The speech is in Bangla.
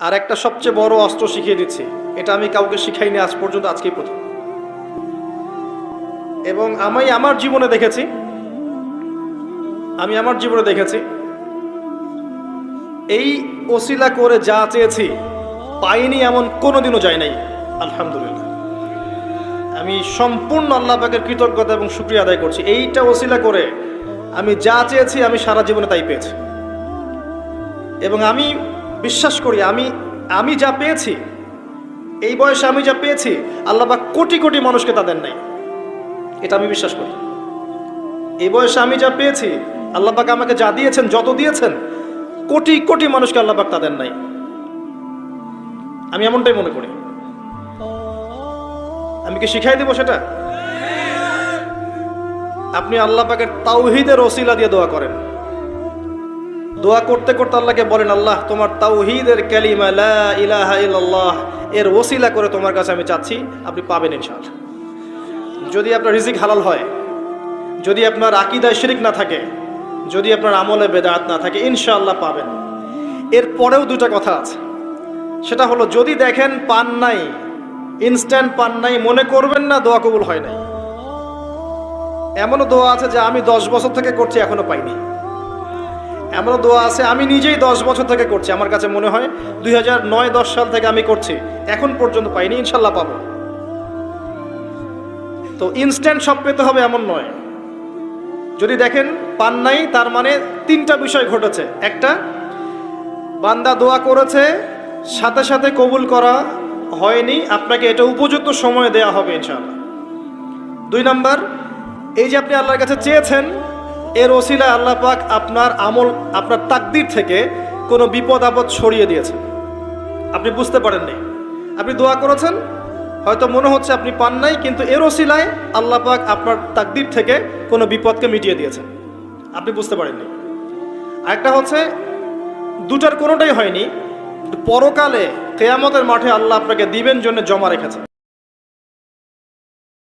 আর একটা সবচেয়ে বড় অস্ত্র শিখিয়ে দিচ্ছি, এটা আমি কাউকে শিখাইনি আজ পর্যন্ত, আজকেই প্রথম। এবং আমি আমার জীবনে দেখেছি এই ওসিলা করে যা চেয়েছি পাইনি এমন কোনোদিনও যায় নাই। আলহামদুলিল্লাহ, আমি সম্পূর্ণ আল্লাহ পাকের কৃতজ্ঞতা এবং শুকরিয়া আদায় করছি। এইটা ওসিলা করে আমি যা চেয়েছি আমি সারা জীবনে তাই পেয়েছি। এবং আমি বিশ্বাস করি আমি যা পেয়েছি, এই বয়সে আমি যা পেয়েছি, আল্লাহ পাক কোটি কোটি মানুষকে তা দেন নাই। এটা আমি বিশ্বাস করি। এই বয়সে আমি যা পেয়েছি, আল্লাহ পাক আমাকে যা দিয়েছেন, যত দিয়েছেন, কোটি কোটি মানুষকে আল্লাহ পাক তা দেন নাই। আমি এমনটাই মনে করি। আমি কি শিখাই দেব সেটা? আপনি আল্লাহ পাকের তাওহীদের ওসিলা দিয়ে দোয়া করেন। দোয়া করতে করতে আল্লাহকে বলেন, আল্লাহ তোমার তাওহীদের কালিমা লা ইলাহা ইল্লাল্লাহ এর ওসিলা করে তোমার কাছে আমি চাচ্ছি, আপনি পাবেন ইনশাআল্লাহ। যদি আপনার রিজিক হালাল হয়, যদি আপনার আকীদায় শিরক না থাকে, যদি আপনার আমলে বেদাত না থাকে, ইনশাআল্লাহ পাবেন। এরপরেও দুটা কথা আছে, সেটা হলো যদি দেখেন পান নাই, ইনস্ট্যান্ট পান নাই, মনে করবেন না দোয়া কবুল হয় নাই। এমনও দোয়া আছে যে আমি 10 বছর থেকে করছি এখনো পাইনি। এমনও দোয়া আছে আমি নিজেই 10 বছর থেকে করছি, আমার কাছে মনে হয় 2009-10 সাল থেকে আমি করছি, এখন পর্যন্ত পাইনি, ইনশাল্লাহ পাবো। তো ইনস্ট্যান্ট সব পেতে হবে এমন নয়। যদি দেখেন পান নাই, তার মানে 3টা বিষয় ঘটেছে। একটা, বান্দা দোয়া করেছে, সাথে সাথে কবুল করা হয়নি, আপনাকে এটা উপযুক্ত সময় দেয়া হবে ইনশাআল্লাহ। 2 নাম্বার, এই যে আপনি আল্লাহর কাছে চেয়েছেন, এর ওসিলায় আল্লাহ পাক আপনার আমল, আপনার তাকদীর থেকে কোনো বিপদ আপদ সরিয়ে দিয়েছে, আপনি বুঝতে পারেননি। আপনি দোয়া করেছেন, হয়তো মনে হচ্ছে আপনি পান নাই, কিন্তু এর ওসিলায় আল্লাহ পাক আপনার তাকদীর থেকে কোনো বিপদকে মিটিয়ে দিয়েছেন, আপনি বুঝতে পারেননি। আরেকটা হচ্ছে, দুটার কোনোটাই হয়নি, পরকালে কিয়ামতের মাঠে আল্লাহ আপনাকে দিবেন জন্য জমা রেখেছেন।